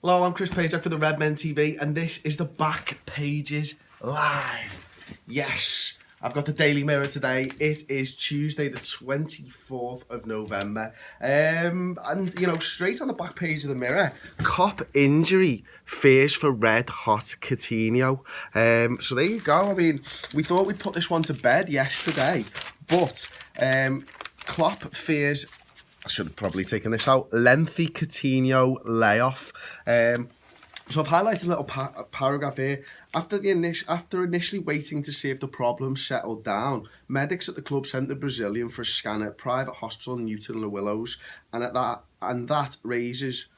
Hello, I'm Chris Page for the Redmen TV, and this is the Back Pages Live. Yes, I've got the Daily Mirror today. It is Tuesday, the 24th of November. And, you know, straight on the back page of the Mirror, cop injury, fears for red-hot Coutinho. So there you go. I mean, we thought we'd put this one to bed yesterday, but Klopp fears... I should have probably taken this out. Lengthy Coutinho layoff. So I've highlighted a little paragraph here. After initially waiting to see if the problem settled down, medics at the club sent the Brazilian for a scan at private hospital in Newton Le Willows, and that raises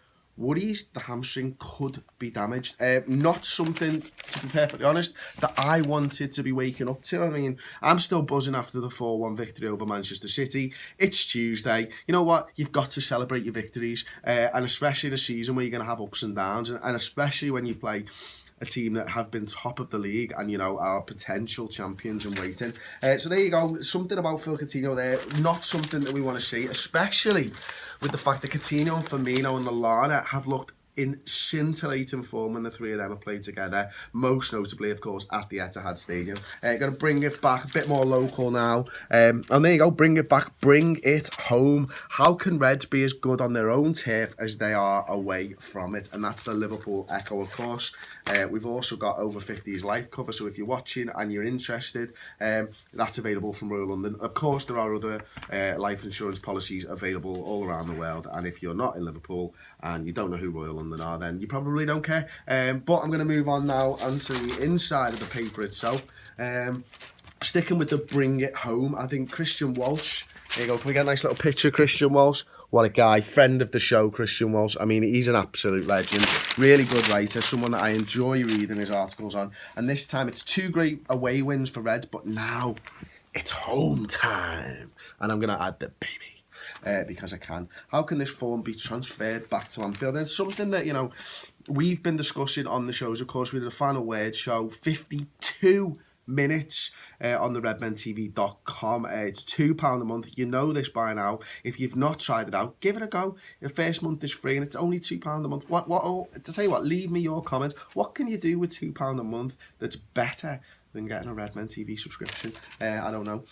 worries the hamstring could be damaged. Not something, to be perfectly honest, that I wanted to be waking up to. I mean, I'm still buzzing after the 4-1 victory over Manchester City. It's Tuesday. You know what? You've got to celebrate your victories, and especially in a season where you're going to have ups and downs, and especially when you play a team that have been top of the league and, you know, are potential champions in waiting. So there you go. Something about Phil Coutinho there. Not something that we want to see, especially with the fact that Coutinho and Firmino and Lallana have looked in scintillating form when the three of them have played together, most notably, of course, at the Etihad Stadium. Going to bring it back a bit more local now. And there you go, bring it back, bring it home. How can Reds be as good on their own turf as they are away from it? And that's the Liverpool Echo, of course. We've also got over 50s life cover, so if you're watching and you're interested, that's available from Royal London. Of course, there are other life insurance policies available all around the world, and if you're not in Liverpool and you don't know who Royal London are, then you probably don't care. But I'm going to move on now onto the inside of the paper itself. Sticking with the bring it home, I think Christian Walsh. There you go. Can we get a nice little picture of Christian Walsh? What a guy. Friend of the show, Christian Walsh. I mean, he's an absolute legend. Really good writer. Someone that I enjoy reading his articles on. And this time it's 2 great away wins for Reds, but now it's home time. And I'm going to add the baby. Because I can. How can this form be transferred back to Anfield? And it's something that, you know, we've been discussing on the shows. Of course, we did a Final Word show, 52 minutes on the redmentv.com. It's £2 a month. You know this by now. If you've not tried it out, give it a go. The first month is free and it's only £2 a month. To tell you what, leave me your comments. What can you do with £2 a month that's better than getting a Redmen TV subscription? I don't know.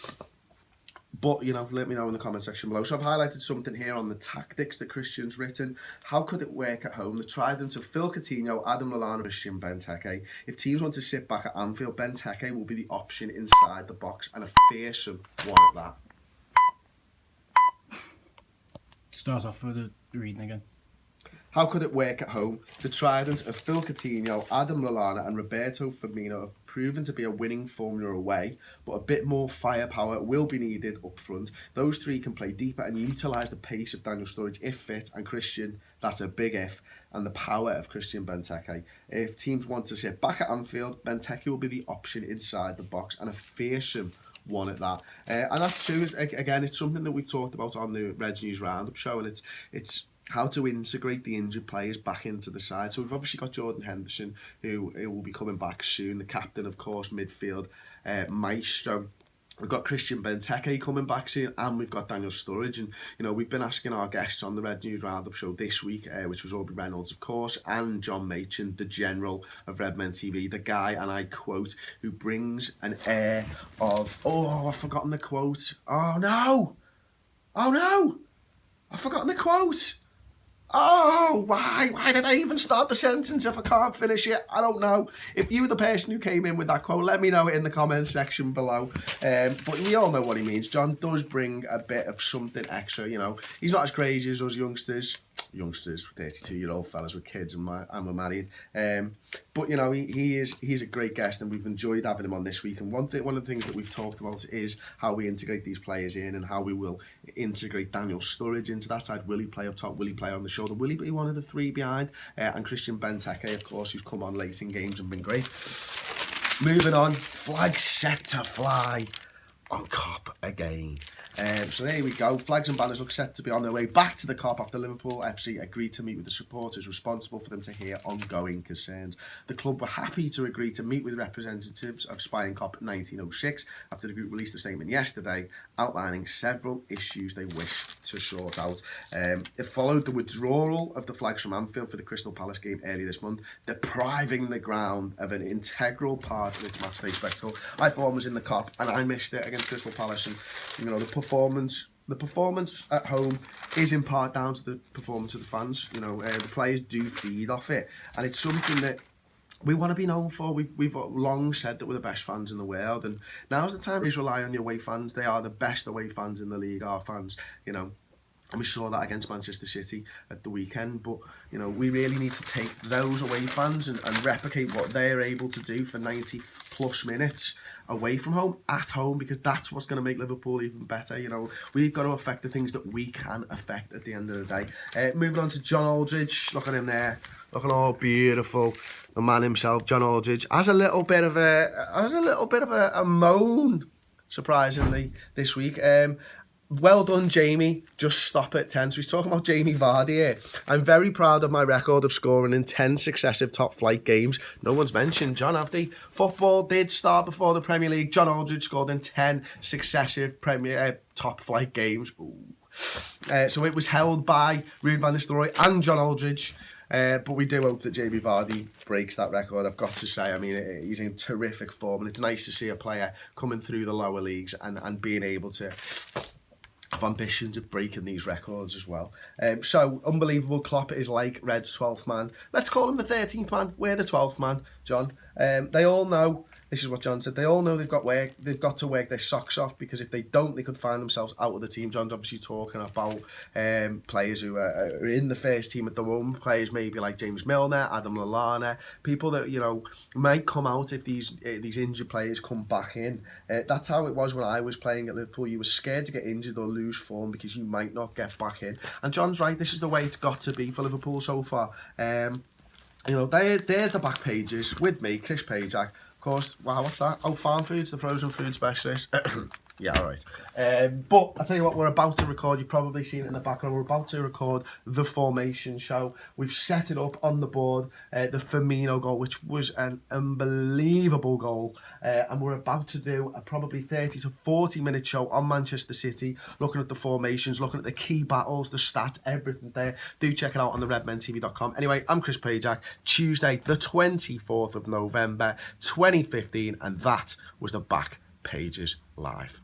But, you know, let me know in the comment section below. So I've highlighted something here on the tactics that Christian's written. How could it work at home? The trident of Phil Coutinho, Adam Lallana, Christian Benteke. If teams want to sit back at Anfield, Benteke will be the option inside the box, and a fearsome one at that. Start off with the reading again. How could it work at home? The trident of Phil Coutinho, Adam Lallana and Roberto Firmino have proven to be a winning formula away, but a bit more firepower will be needed up front. Those three can play deeper and utilise the pace of Daniel Sturridge if fit, and Christian, that's a big if, and the power of Christian Benteke. If teams want to sit back at Anfield, Benteke will be the option inside the box, and a fearsome one at that. And that's too, again, it's something that we've talked about on the Reds News Roundup show, and it's how to integrate the injured players back into the side. So we've obviously got Jordan Henderson, who will be coming back soon, the captain, of course, midfield maestro. We've got Christian Benteke coming back soon, and we've got Daniel Sturridge. And, you know, we've been asking our guests on the Red News Roundup show this week, which was Aubrey Reynolds, of course, and John Machin, the general of Redmen TV, the guy, and I quote, who brings an air of, oh, I've forgotten the quote. Oh, no. I've forgotten the quote. Oh, why did I even start the sentence if I can't finish it? I don't know. If you were the person who came in with that quote, let me know it in the comments section below. But we all know what he means. John does bring a bit of something extra, you know. He's not as crazy as us youngsters, 32-year-old fellas with kids, and we're married. But, you know, he's a great guest, and we've enjoyed having him on this week. And one of the things that we've talked about is how we integrate these players in, and how we will integrate Daniel Sturridge into that side. Will he play up top? Will he play on the shoulder? Will he be one of the three behind? And Christian Benteke, of course, who's come on late in games and been great. Moving on, flag set to fly. on Kop again. So there we go. Flags and banners look set to be on their way back to the Kop after Liverpool FC agreed to meet with the supporters responsible for them to hear ongoing concerns. The club were happy to agree to meet with representatives of Spy and Kop 1906 after the group released a statement yesterday outlining several issues they wish to sort out. It followed the withdrawal of the flags from Anfield for the Crystal Palace game earlier this month, depriving the ground of an integral part of its matchday spectacle. I for one was in the Kop and I missed it against Crystal Palace, and you know, the performance at home is in part down to the performance of the fans. You know, the players do feed off it, and it's something that we want to be known for. We've long said that we're the best fans in the world, and now's the time to rely on your away fans. They are the best away fans in the league, our fans, you know. And we saw that against Manchester City at the weekend. But, you know, we really need to take those away fans and replicate what they're able to do for 90 plus minutes away from home, at home, because that's what's going to make Liverpool even better. You know, we've got to affect the things that we can affect at the end of the day. Moving on to John Aldridge. Look at him there. Looking all beautiful. The man himself, John Aldridge, has a little bit of a moan, surprisingly, this week. Well done, Jamie. Just stop at 10. So he's talking about Jamie Vardy here. I'm very proud of my record of scoring in 10 successive top-flight games. No one's mentioned John, have they? Football did start before the Premier League. John Aldridge scored in 10 successive top-flight games. So it was held by Ruud van Nistelrooy and John Aldridge. But we do hope that Jamie Vardy breaks that record. I've got to say, I mean, he's in terrific form, and it's nice to see a player coming through the lower leagues and being able to have ambitions of breaking these records as well. So, unbelievable. Klopp is like Red's 12th man. Let's call him the 13th man. We're the 12th man, John. They all know, this is what John said, they all know they've got to work their socks off, because if they don't, they could find themselves out of the team. John's obviously talking about players who are in the first team at the moment, players maybe like James Milner, Adam Lallana, people that, you know, might come out if these injured players come back in. That's how it was when I was playing at Liverpool. You were scared to get injured or lose form because you might not get back in. And John's right, this is the way it's got to be for Liverpool so far. You know, there's the back pages with me, Chris Pajak. Of course, wow, what's that? Oh, Farm Foods, the frozen food specialist. Yeah, all right. But I'll tell you what, we're about to record. You've probably seen it in the background. We're about to record the formation show. We've set it up on the board, the Firmino goal, which was an unbelievable goal. And we're about to do a probably 30 to 40 minute show on Manchester City, looking at the formations, looking at the key battles, the stats, everything there. Do check it out on the redmentv.com. Anyway, I'm Chris Pajak. Tuesday, the 24th of November, 2015, and that was the Back Pages Live.